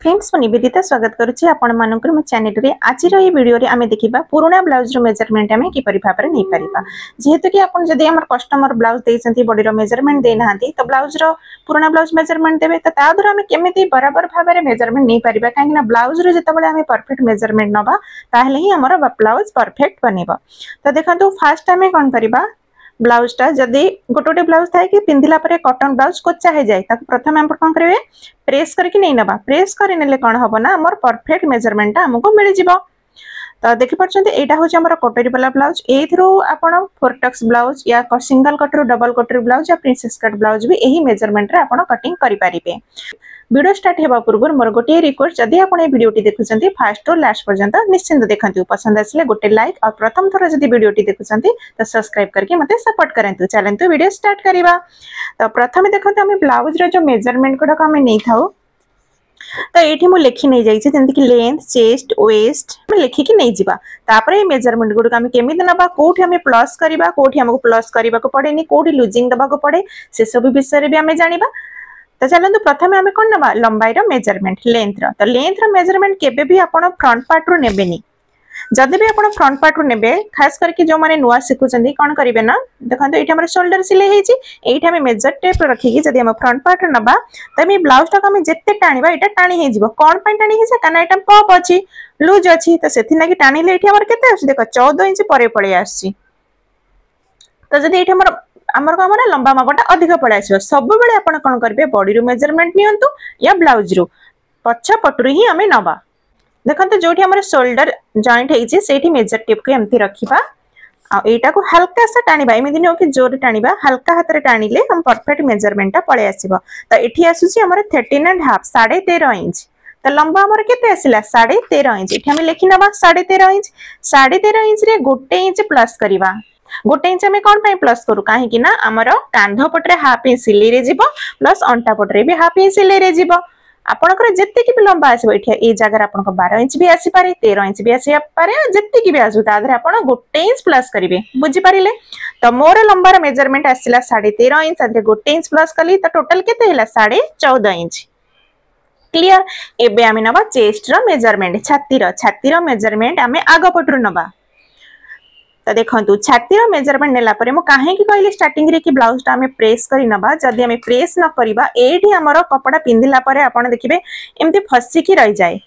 Friends मु निवेदिता स्वागत करुच्ची आपण मानकर मो चैनल रे आज रो वीडियो रे आमे देखिबा पुराना ब्लाउज रो मेजरमेंट आमे कि परि भाबरे नै परिबा जेहेतु कि आपण जदी हमर कस्टमर ब्लाउज देइसंती बॉडी रो मेजरमेंट दे नाहंती तो ब्लाउज रो पुराना ब्लाउज मेजरमेंट देबे तो ता द्वारा आमे केमिति बराबर भाबरे मेजरमेंट नै परिबा काहे ना ब्लाउज रो जतबेले आमे परफेक्ट मेजरमेंट नबा ताहले ही हमर ब्लाउज परफेक्ट बनेबो। तो देखंतु फास्ट आमे कोन करिबा ब्लाउजटा जदि गोटे ब्लाउज थाए कि पिंधिला परे कॉटन ब्लाउज कोचा हो जाए ताको प्रथम हम कोन करबे प्रेस करके नहीं नबा प्रेस करे नेले कोन हबो ना हमर परफेक्ट मेजरमेंट हमको मिल जिवो। तो देखि परछंती एटा होचे हमर कटोरी वाला ब्लाउज एथरो आपण फोर टक्स ब्लाउज या single cutter double cutter blouse या प्रिंसेस कट ब्लाउज भी एही मेजरमेंट रे आपण कटिंग करि परिबे। वीडियो स्टार्ट हेबा पूर्व मोर गोटे रिक्वेस्ट जदि आपण ए वीडियोटी देखुचंती फास्ट टू लास्ट पर्यंत निश्चिंत देखंतु पसंद आसले गोटे लाइक और प्रथम थोर जदि वीडियोटी देखुचंती तो सब्सक्राइब करके मते सपोर्ट करंतु। चलंतु वीडियो स्टार्ट करिबा। तो प्रथम देखंतु हम ब्लाउज रो जो मेजरमेंट कोडा हम नै थाउ तो ये मुझे लिखी नहीं जाइए जमी कि लेंथ चेस्ट वेस्ट लिखिकी नहीं जावा तापर ये मेजरमेंट गुड़ आम केमी ना कौटी आम प्लस करवा कौटी आमको प्लस करने को पड़े कौटी लुजिंग दबा को पड़े से सब विषय भी आम जाना। तो चलते प्रथम आम कौन ना लंबाई मेजरमेंट लेंथ तो लेंथ मेजरमेंट केबे भी आप फ्रंट पार्ट रू नेबेनी जदि भी आप फ्रंट पार्ट रू नेबे खास करके जो मैंने नुआ शिखुंट कौन करेंगे ना देखो ये शोल्डर सिलाई होती मेजर टेप रखिकी जब हम फ्रंट पार्ट नबा तो ये ब्लाउज टाक आम जिते टाणवा यहाँ टाणी हो कौन टाणी हो कहना यहाँ पप अच्छी लुज अच्छी तो से टाणिले ये के देख 14 इंच पर पड़े आस तो जब ये आमर कम ना लंबा मापटा अधिक पड़े आस सब बेले आप कौन करेंगे बॉडी रू मेजरमेंट नियंतु या ब्लाउज रू पछ पटरू ही आम नबा देखो जो शोल्डर जॉइंट होती मेजर टेप को एमती रखा आईटा को हल्का सा टाणवा एमती नुह कि जोर टाणवा हल्का हाथ में टाणिले हम परफेक्ट मेजरमेंट पलि आसो। तो ये आसूसी 13.5 13.5 इंच तो लंबा आमर केते आसिला 13.5 इंच ये लिखि नबा 13.5 इंच 13.5 इंच रे गोटे इंच प्लस करवा गोटे इंच आम कौन प्लस करूँ कहीं ना आमर कांध पटे हाफ इंच सिलाई रे जीवो प्लस अंटा पटे भी हाफ इंच सिलाई रे जीवो आपनकर जेतिकी भी लंबा आसो ये जगह आप 12 इंच भी आसी पारे 13 इंच भी आसी पारे जेतिकी भी आसू तादर आप गोटे इंच प्लस करेंगे बुझी पारे। तो मोर लंबार मेजरमेंट आसला 13.5 इंच तादर गोटे इंच प्लस कली तो टोटल केते हला 14.5 इंच क्लियर। एबे आमे नबा चेस्ट रो मेजरमेंट छातीर मेजरमेंट आमे आग पटरू नबा। तो देखो छातीर मेजरमेंट नेला परे मु काहे कि कहली स्टार्टिंग रे कि ब्लाउज टा हमें प्रेस करी नबा जदि हमें प्रेस न करिबा एठी हमरो कपड़ा पिंधिला परे आपण देखिबे एमती फसी की रह जाए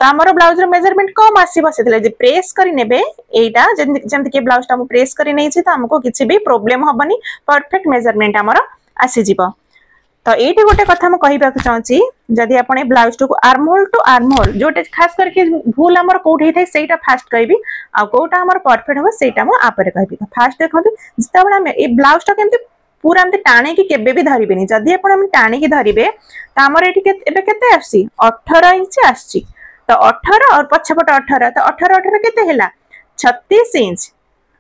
तो हमरो ब्लाउज रो मेजरमेंट कम आसीबो सेतले जे प्रेस करी नेबे एटा जेमति के ब्लाउज टा मु प्रेस करी नै छी त हमको किछि भी प्रॉब्लम होबनी परफेक्ट मेजरमेंट हमरो आसी जिवो। तो ये गोटे कथा मुझे कहवाक चाहूँगी जदि आप blouse to armhole to armhole जोटे खास करके भूल आमर कौटी होता है से फास्ट कहबी आ कौटा आमर परफेक्ट हम से मुझे कहबी। तो फास्ट देखो जिते ये ब्लाउज टाक पूरा एमती टाणी की भी धरबे जदि आप टाणी धरबे तो आमर ये 18 इंच आसी तो 18 और पछपट 18 तो 18 के 36 इंच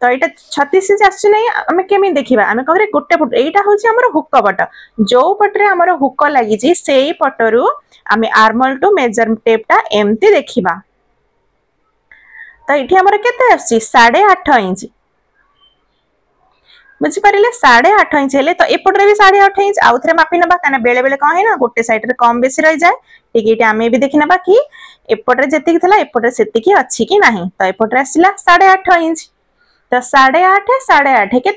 तो ये 36 इंच आस आम केमी देखा आम कह गोटे पट यहाँ हूँ हुक पट जो पटे आम हुक लगी से पटरू आम आर्मल टू मेजर टेपटा एमती देखा। तो ये आमर के 8.5 इंच बुझीपारे 8.5 इंच हेले तो एपटे भी 8.5 इंच आउ थे मापी नवा कहीं बेले बेले कौन है ना गोटे साइड कम बेसी रही जाए ठीक ये आम भी देखी नवा कि एपटे जी एपटे से अच्छी कि ना तो एपटे आसला 8.5 इंच तो 8.5 के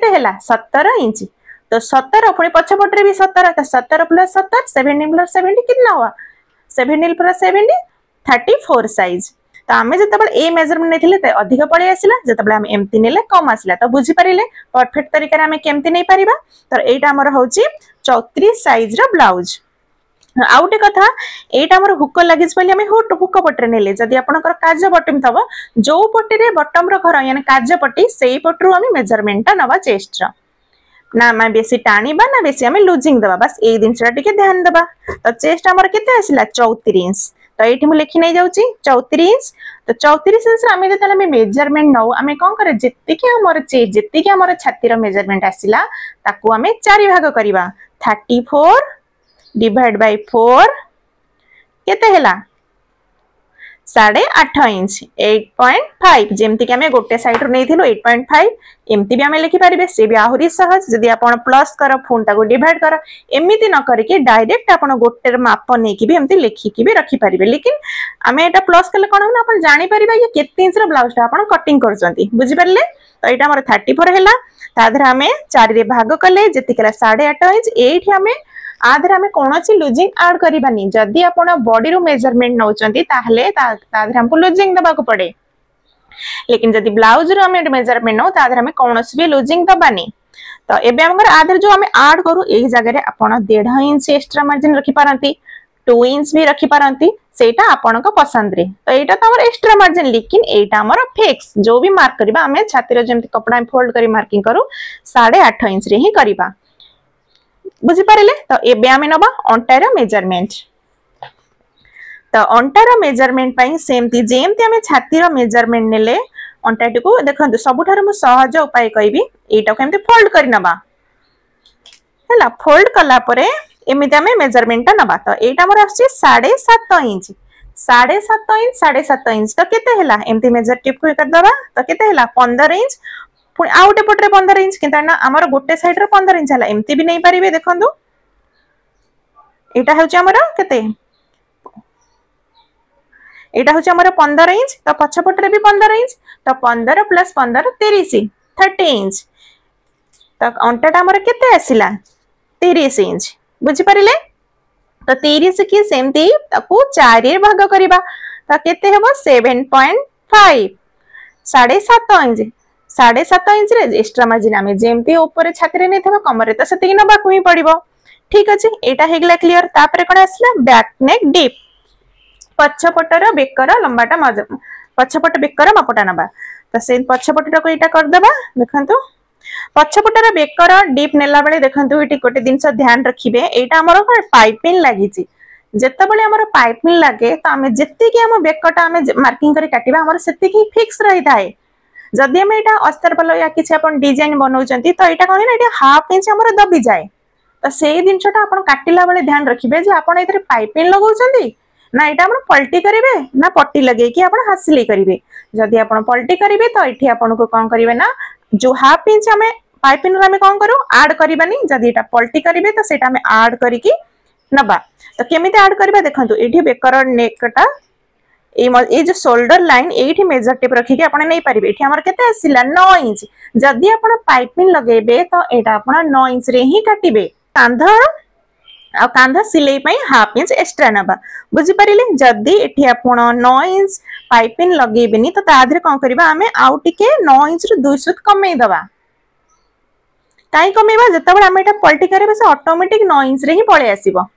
17 इंच तो 17 पुणी पछपटे भी 17 तो 17 प्लस 17 17 प्लस 70 कितना हुआ 17 प्लस 70 34 साइज। तो आम जो ए मेजरमेंट नहीं अधिक पड़े आसला जो आम एमती ने कम आसला तो बुझीपारे परफेक्ट तरीके आम केमती नहीं पारिबा। तो यहाँ आमर हूँ 34 साइज रो ब्लाउज। आउ गोटे कथा एटा हमर हुक लगी आम हुक पटे नेले जदि आपनकर काज बटम थब जो पटे बटम रो घर यानी काज पट्टी से पटरू आम मेजरमेंट नवा चेस्ट ना आम बेसी टाणीबा ना बेसी आम लुजिंग दबा बस ए जिनसा टिके ध्यान दबा। तो चेस्ट आमर केते आसिला 34 इंच तो ये मुझे लिखी नहीं जाऊँगी 34 इंच तो 34 इंच आम जो मेजरमेंट नौ आम कौन करे जितकी आमर चेस्ट जितकी आमर छातीर मेजरमेंट आसिला ताकू आम 4 भाग करवा 34 डिवाइड बाय 4 केते हला 8.5 इंच 8.5 जेमती कि आमे गोटे साइड रो नेथिलु 8.5 एमती भी आमे लिखि परिबे से भी आहुरी सहज जदि आपण प्लस कर फोन ताको डिवाइड कर एमिति न करके डायरेक्ट आपण गोटे माप नै कि भी एमती लिखि कि भी रखि परिबे लेकिन आमे एटा प्लस कले कोन हम आपण जानि परिबा ये केते इंच रो ब्लाउज ता आपण कटिंग करजंती बुझि परले तो एटा हमर 34 हैला ताधर आमे 4 रे भाग कले जति कला 8.5 इंच एठी आमे आधर आमे कोनोसी लूजिंग ऐड करिबानी जदि आपण बॉडी रो मेजरमेंट नउचंती ताहले ताधर हमको लूजिंग दबा को पड़े लेकिन जदि ब्लाउज रो आमे मेजरमेंट नो ताधर आमे कोनोसी भी लूजिंग दबानी तो एबे हमर आधर जो आमे ऐड करू एही जगह रे आपण 1.5 इंच एक्स्ट्रा मार्जिन रखि पारंती 2 इंच भी रखि पारंती सेटा आपण को पसंद रे तो एटा तो हमर एक्स्ट्रा मार्जिन लेकिन एटा हमर फिक्स जो भी मार्क करबा आमे छाती रो जेमति कपड़ा में फोल्ड करी मार्किंग करू 8.5 इंच रे ही करबा बुझी पारिले तो एबे आमे नबा अंटार मेजरमेंट तो अंटार मेजरमेंट पई सेमती जेमती आमे छाती रो मेजरमेंट नेले अंटाटी को देखंतु सबुठार मु सहज उपाय कहबी एटा को एमते फोल्ड करि नबा हैला फोल्ड कला परे एमिति आमे मेजरमेंट नबा तो एटा मोर आछि 7.5 इंच 7.5 इंच तो केते हैला एमती मेजर टिप को कर दबा तो केते हैला 15 इंच पुणी आउटे पटरे 15 इंच किंतु ना हमर गोटे साइड रे 15 इंच हला एमती भी नै परिबे देखंतु एटा होची हमर केते एटा होची हमर 15 इंच तो पछ पटरे भी 15 इंच तो 15 प्लस 15 30 इंच तो अंटाटा हमर केते आसिला 30 इंच बुझी परिले तो 30 की सेमती ताकू 4 रे भाग करबा तो केते हेबो 7.5 7.5 इंच 7.5 इंच रे एक्स्ट्रा मार्जिन आमे जेमती ऊपर छाती रे नेथबा कमर रे तो सेति नबा कुई पड़िबो ठीक अछि एटा हेगला क्लियर तापरे कोन आसला बैक नेक डीप पछपटर बेकर लंबाटा पछपट बेकर मापटा नबा तो से पछपटटा को एटा कर देबा देखंतु पछपटर बेकर डीप नेला बेले देखंतु एटी गोटे दिनस ध्यान रखिबे एटा हमर पाइपिंग लागिची जेते बेले हमर पाइपिंग लागे तो आमे जेति कि हम बेकटा आमे मार्किंग करी काटिबा हमर सेति कि फिक्स रही थाए जदि हम एटा अस्तर पलो या किछ अपन डिजाइन बनौचंती तो एटा कोन एटा हाफ इंच हमर दबी जाए तो सेही दिनसटा अपन काटिला बेले ध्यान रखिबे जे अपन एतरे पाइपिंग लगाउचंती ना एटा अपन पलटी करिवे ना पट्टी लगे कि अपन हासिली करिवे जदि अपन पलटी करिवे तो एठी अपन को कोन करिवे ना जो हाफ इंच हमें पाइपिंग रे हमें कोन करू ऐड करिबानी जदि एटा पलटी करिवे तो सेटा हमें ऐड करी कि नबा तो केमिते ऐड करबा देखंतु एठी बेकर नेकटा ए जो शोल्डर लाइन एठी मेजर टेप रखी के आपण नै परिबे एठी हमर केते आसिला 9 इंच जदि आपण पाइपिंग लगेबे तो एटा आपण 9 इंच रे ही काटिबे कांधा सिलाई पई हाफ इंच एक्स्ट्रा नबा बुझी परिले जदि एठी आपण 9 इंच पाइपिंग लगेबेनी तो ताधरे कोन करबा हमें आउ टिके 9 इंच रो 2 सुत कमे दबा काई कमेबा जतबे हम एटा पलटी करबे से ऑटोमेटिक 9 इंच रे ही पळे आसीबो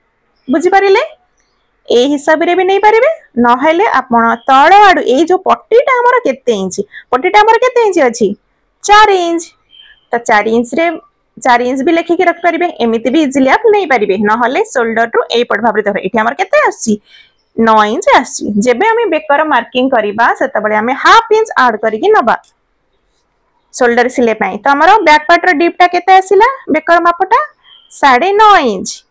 बुझी परिले ए हिसाब रे भी नहीं पारिबे न हेले आपण तळ आडू ए जो पट्टीटा हमर केते इंच पट्टीटा हमर केते इंच अछि 4 इंच तो 4 इंच रे 4 इंच भी लेखि के रख परिबे एमिति भी इजीली आप नहीं पारिबे न हले शोल्डर टू ए पट भाबरे देखो एठी हमर केते आसी 9 इंच आसी जेबे हम बेकर मार्किंग करिबा सेता बळे हम हाफ इंच ऐड करी कि नबा शोल्डर सिले पई तो हमर बैक पार्ट रो डीपटा केते आसीला बेकर मापटा 9.5 इंच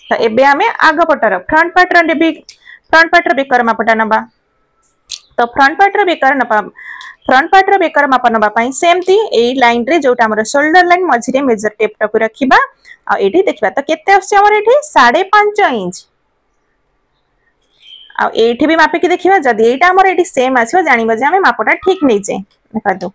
तो एबे हमें आग पटर फ्रंट पार्ट रो बेकर मापटा नबा तो फ्रंट पार्ट रो बेकर माप नबा पई सेमती ए लाइन रे जोटा हमर शोल्डर लाइन मझी रे मेजर टेप टा को रखिबा आ एठी देखिबा तो केते आसी हमर एठी 5.5 इंच आ एठी भी मापे कि देखिबा जदी एटा हमर एठी सेम आछो जानिबा जे हम मापटा ठीक नै जे देखा दो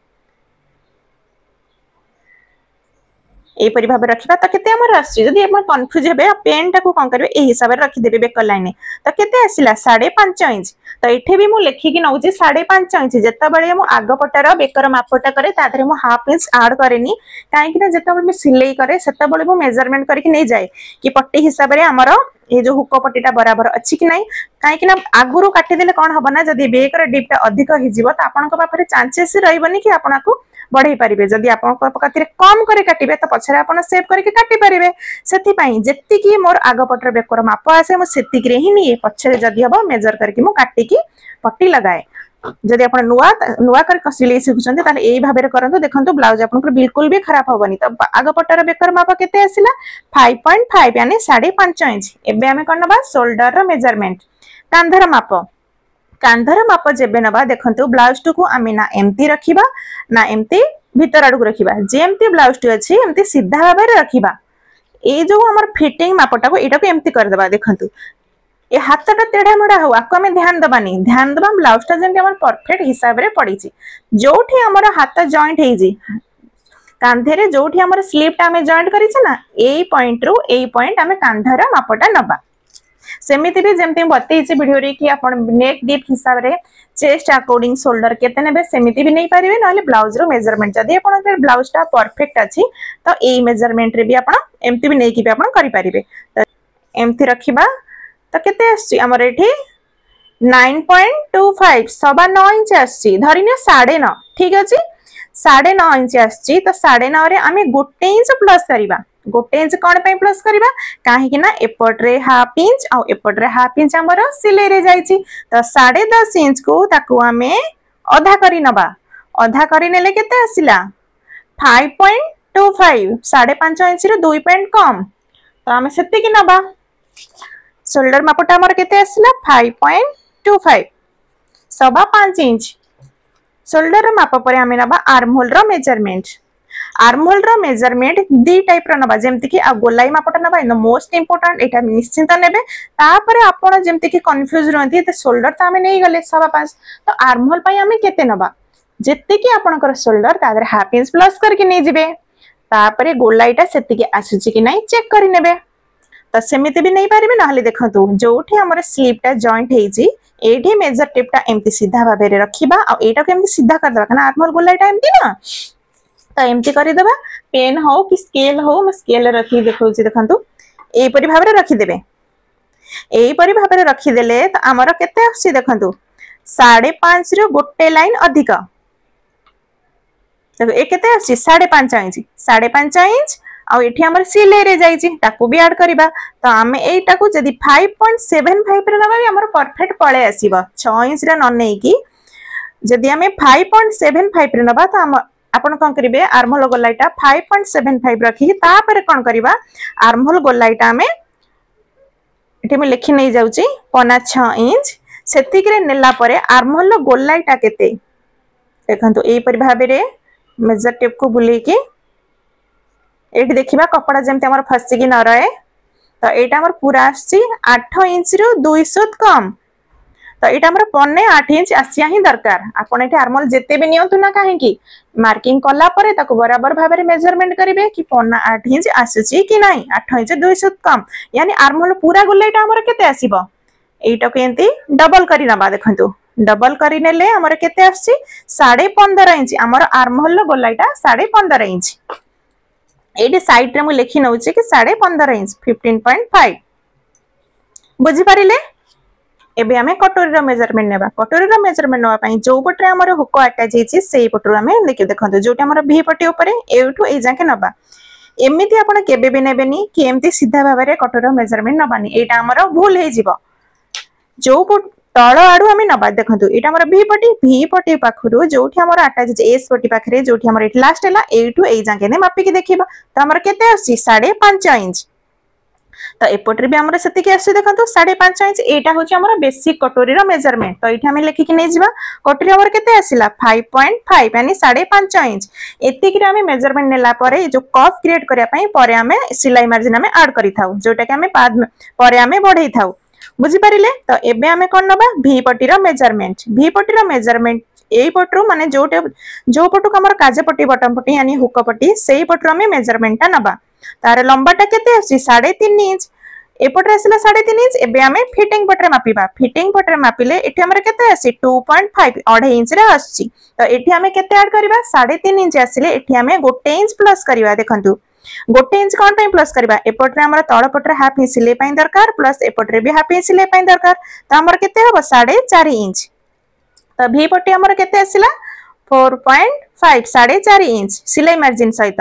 ए परि भाबे रखिबा त केते हमर आसी जदी आपण कंफ्यूज हेबे पेन टा को कोन करबे ए हिसाब रे रखि देबे बेकर लाइन त केते आसीला 5.5 इंच त एठे भी मु लेखि कि नउची 5.5 इंच जत्ता बळे मु आग पटार बेकर मापटा करे ता धरे मु हाफ इंच ऐड करेनी काहे कि ना जत्ता बळे मु सिलाई करे सेत्ता बळे मु मेजरमेंट करि कि नै जाय कि पट्टी हिसाब रे हमर ए जो हुक पट्टीटा बराबर अछि कि नै काहे कि ना आगुरु काटि देले कोन हबो ना जदी बेकर डीपटा अधिक हि जिवो त आपन को पाखरे चांसेस रहइबनी कि आपनाकू बढ़ाई पारिबे जदी आपन कतिरे कम करे काटिबे त पछरे आपन सेव करके काटि पारिबे सेति पई जेति कि मोर आग पटर बेकर माप आसे मु सेति कि रे ही निए पछरे जदी हबो मेजर करके मु काटि कि पट्टी लगाए जदी आपन नुवा कर सिलाई सिखुचंती ताले एई भाबे रे करंतु देखंतु ब्लाउज आपन को बिल्कुल भी खराब होबनी त आग पटर बेकर माप केते आसिला 5.5 यानी 5.5 इंच एबे हमें करनबा शोल्डर रो मेजरमेंट कांधर माप कांधर माप जेबे नबा देखंतु ब्लाउज टू को आमे ना एम्ति रखिबा ना एम्ति भीतर आडू रखिबा जेमति ब्लाउज टू अछि एम्ति सीधा भाबे रखिबा ए जो हमर फिटिंग मापटा को एटा को एम्ति कर देबा देखंतु ए हाथटा तेढ़ा मेढ़ा हो आको आमे ध्यान दबा ब्लाउज टा जेमति हमर परफेक्ट हिसाब रे पड़ी छि जोठी हमर हाथ जॉइंट हेइ जी कांधे रे जोठी हमर स्लीप टा आमे जॉइंट करि छ ना एई पॉइंट रो एई पॉइंट आमे कांधर मापटा नबा सेमिति भी जेमति बतई छि वीडियो रे कि आपण नेक डीप हिसाब रे चेस्ट अकॉर्डिंग शोल्डर केते नेबे सेमिति भी नै परिबे नले ब्लाउज रो मेजरमेंट जदी आपण के ब्लाउज टा परफेक्ट अछि तो एई मेजरमेंट रे भी आपण एम्ति भी नै कि भी आपण करि परिबे तो एम्ति रखिबा तो केते आछि हमर एठी 9.25 सवा 9 इंच आछि धरिने 9.5 ठीक अछि 9.5 इंच आछि तो 9.5 रे आमे गोटे इंच प्लस करिबा गोटे इंच कोन पे प्लस करिबा काहे कि ना एपट रे हाफ इंच आ एपट रे हाफ इंच हमर सिलाई रे जाईची तो 10.5 इंच को ताकू आमे आधा करि नबा आधा करि नेले केते आसिला 5.25 5.5 इंच रे 2 पॉइंट कम तो आमे सेति कि नबा शोल्डर मापटा हमर केते आसिला 5.25 सवा 5 इंच शोल्डर माप पर आमे नबा आर्म होल रो मेजरमेंट आर्महोल रो मेजरमेंट दी टाइप रो नबा जेमति कि आ गोलाई मापटा नबा इन मोस्ट इंपोर्टेंट एटा निश्चिंत नेबे तापर आपण जेमति कि कंफ्यूज रहंती त शोल्डर त हमें नै गले 5.5 तो आर्महोल पई हमें केते नबा जेते कि आपनकर शोल्डर तादर हाफ इंच प्लस करके नै जिवे तापर गोलाईटा सेति कि आसुची कि नै चेक करि नेबे त सेमिति भी नै पारिबे नहले देखंतु जोठी हमर स्लीपटा जॉइंट हेजी एठी मेजर टेपटा एम्ति सीधा भाबे रे रखिबा आ एटा के एम्ति सीधा कर देबा कना आर्महोल गोलाईटा एम्ति ना तो एमती कर देबा पेन हो कि स्केल हो म स्केल रखी देखौ छी देखंतु एई परि भाबरे रखी देबे एई परि भाबरे रखी देले त हमर केते आसी देखंतु 5.5 रो गोटे लाइन अधिक देखो ए केते आसी 5.5 इंच 5.5 इंच आ एठी हमर सिलाई रे जाई छी ताकू भी ऐड करबा तो हमें एटा को जदी 5.75 रे नबा हमर परफेक्ट पळे आसीबा 6 इंच रे न नै की जदी हमें 5.75 रे नबा तो हम आपण कोन करिवे आर्महोल गोलाईटा 5.75 रखी तापर कोन करबा आर्महोल गोलाईटा में एठी में लिखि नै जाउची 5.6 इंच सेतिक रे नेला परे आर्महोल गोलाईटा केते देखंतु एई परि भाबे रे मेजर टेप को बुले के एठी देखिबा कपड़ा जेमते हमर फसी कि न रहे तो एटा हमर पूरा आसी 8 इंच रो 2 सुत कम तो एटा हमर पन्ने 8 इंच आसिया ही दरकार आपण एठी आर्महोल जेते भी नियंतु ना काहे की मार्किंग कला परे ताको बराबर भाबरे मेजरमेंट करिवे कि पन्ना 8 इंच आसीची कि नाही 8 इंच 2 सुत कम यानी आर्महोल पूरा गोलाईटा हमर केते आसीबो एटा को एंती डबल करि नबा देखंतु डबल करि नेले हमर केते आसी 15.5 इंच हमर आर्महोल गोलाईटा 15.5 इंच एडी साइड रे मु लिखि नउची कि 15.5 इंच 15.5 बुझी पारिले एबे हमें कटोरी रो मेजरमेंट नेबा कटोरी रो मेजरमेंट नवा पई जो पटरे हमर हुक अटैच हेची सेही पटरो हमें देखंतु जोटी हमर भी पटी ऊपर एठू ए जाके नबा एमिति आपण केबे भी नेबेनी कि एमती सीधा भाबरे कटोरी रो मेजरमेंट नबानी एटा हमर भूल हे जिवो जो तळ आडू हमें नबा देखंतु एटा हमर भी पटी पाखरु जोठी हमर अटैच एस पटी पाखरे जोठी हमर एट लास्ट हैला एठू ए जाके ने मापी के देखिबा त हमर केते आसी 5.5 इंच तो एपटरे भी हमर सेति के आसी देखंतु 5.5 इंच एटा होची हमर बेसिक कटोरी रो मेजरमेंट तो एठी हमें लिखि कि नै जिबा कटोरी हमर केते आसीला 5.5 यानी 5.5 इंच एति कि हमें मेजरमेंट नेला परे जो कफ क्रिएट करिया पई परे हमें सिलाई मार्जिन हमें ऐड करि थाउ जोटा कि हमें बाद परे हमें बढ़ई थाउ बुझी पारिले तो एबे हमें कोन नबा भी पटी रो मेजरमेंट एई पटरो माने जो पटो हमर काजे पटी बटम पटी यानी हुक पटी सेही पटरो हमें मेजरमेंट ता नबा तार लंबाटा केते आसी 3.5 इंच एपटरे आसिला 3.5 इंच एबे हमें फिटिंग पटरे मापिबा फिटिंग पटरे मापिले एठी हमर केते आसी 2.5 2.5 इंच रे आसी तो एठी हमें केते ऐड करबा 3.5 इंच आसिले एठी हमें गोटे इंच प्लस करबा देखंतु गोटे इंच कोन पे प्लस करबा एपटरे हमर तळ पटरे हाफ इंच सिलाई पई दरकार प्लस एपटरे भी हाफ इंच सिलाई पई दरकार तो हमर केते होबो 4.5 इंच तो भी पटी हमर केते आसिला 4.5 4.5 इंच सिलाई मार्जिन सहित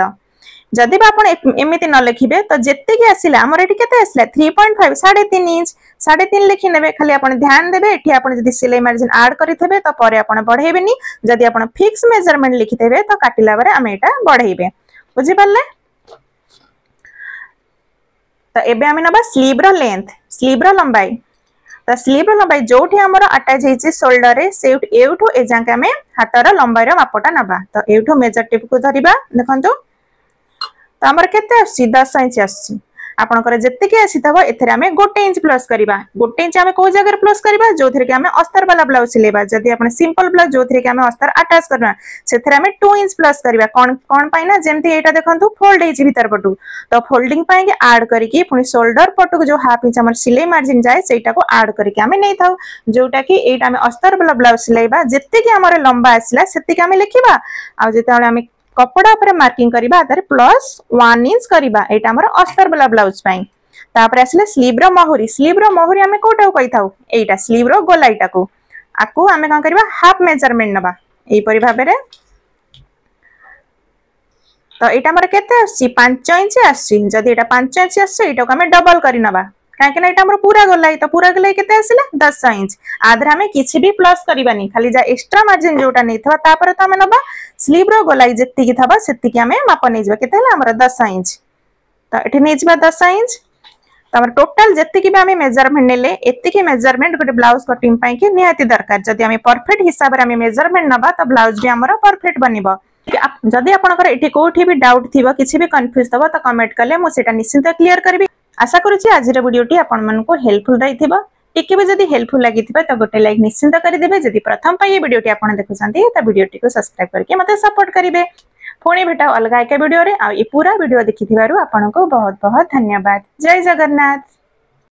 जदि आपण एमिति न लिखिबे तो जेते कि आसिला हमर एठी केते आसिला 3.5 3.5 इंच 3.5 लिखि नेबे खाली आपण ध्यान देबे एठी आपण जदि सिलाई मार्जिन ऐड करिथबे तो परे आपण बढ़ेबेनी जदि आपण फिक्स मेजरमेंट लिखिथबे तो काटिला बारे हम एटा बढ़ेबे बुझि परले तो एबे हम नबा स्लीव रो लेंथ स्लीव रो लंबाई तो स्लीव लंबाई जो आमर अटैच होती शोल्डर रे से एठू ए जाके आम हाथर लंबाई मापटा नवा तो एठू मेजर टेप को धरिबा देखो तो आमर केते 10 इंच आसी आपनकर जेतिके आसीथबो एथरे आमे 1 इंच प्लस करबा 1 इंच आमे को जगह प्लस करबा जोथरे के आमे अस्तर वाला ब्लाउज सिलेबा जदी आपण सिंपल ब्लाउज जोथरे के आमे अस्तर अटैच करबा सेथरे आमे 2 इंच प्लस करबा कोन पाइना जेमति एटा देखंतु फोल्ड हेछि भीतर पटु तो फोल्डिंग पाए के ऐड करिकि पुनी शोल्डर पटु जो हाफ इंच हमर सिलाई मार्जिन जाय सेटा को ऐड करिकि आमे नै थाउ जोटा कि एटा आमे अस्तर वाला ब्लाउज सिलेबा जेतिके हमर लंबा आसिला सेतिके आमे लिखिबा आ जेताले आमे कपड़ा पर मार्किंग करबा तारे प्लस 1 इंच करबा एटा हमर अस्तर वाला ब्लाउज पाई तापर आसले स्लीव रो मोहरी आमे कोटा कहि थाउ एटा स्लीव रो गोलाईटा को आकु आमे का करबा हाफ मेजरमेंट नबा एई परि भाबेरे तो एटा हमर केते आसी 5 इंच आसी जदी एटा 5 इंच आसी एटा को आमे डबल करि नबा काहे ना एटा हमर पूरा गोलाई तो पूरा गोलाई केते आसिला 10 इंच आधर हमें किछि भी प्लस करबानी खाली जा एक्स्ट्रा मार्जिन जोटा नै थवा तापर तो हमें नबा स्लीव रो गोलाई जेति की थबा सेति की हमें माप नै जबा केते हला हमर 10 इंच तो एठी नै जबा 10 इंच तो हमर टोटल जेति की भी हमें मेजरमेंट नेले एति की मेजरमेंट गोटे ब्लाउज कटिंग पई के निहाती दरकार जदी हमें परफेक्ट हिसाब रे हमें मेजरमेंट नबा तो ब्लाउज भी हमर परफेक्ट बनिबो जदी आपनकर एठी कोठी भी डाउट थिबो किछि भी कंफ्यूज थबो तो कमेंट करले मु सेटा निश्चित क्लियर करबी आशा करूची आज वीडियोटी आपण मन को हेल्पफुल रहिथिबो टिके भी जदी हेल्पफुल लागिथिबा तो गोटे लाइक निश्चित करि देबे जदी प्रथम पई ये वीडियोटी आपण देखुछंती तो वीडियोटी को सब्सक्राइब करके मते सपोर्ट करिवे पुणी भेटा अलगा एक वीडियो रे आ ये पूरा वीडियो देखिथिबारु आपण को बहुत बहुत धन्यवाद जय जगन्नाथ।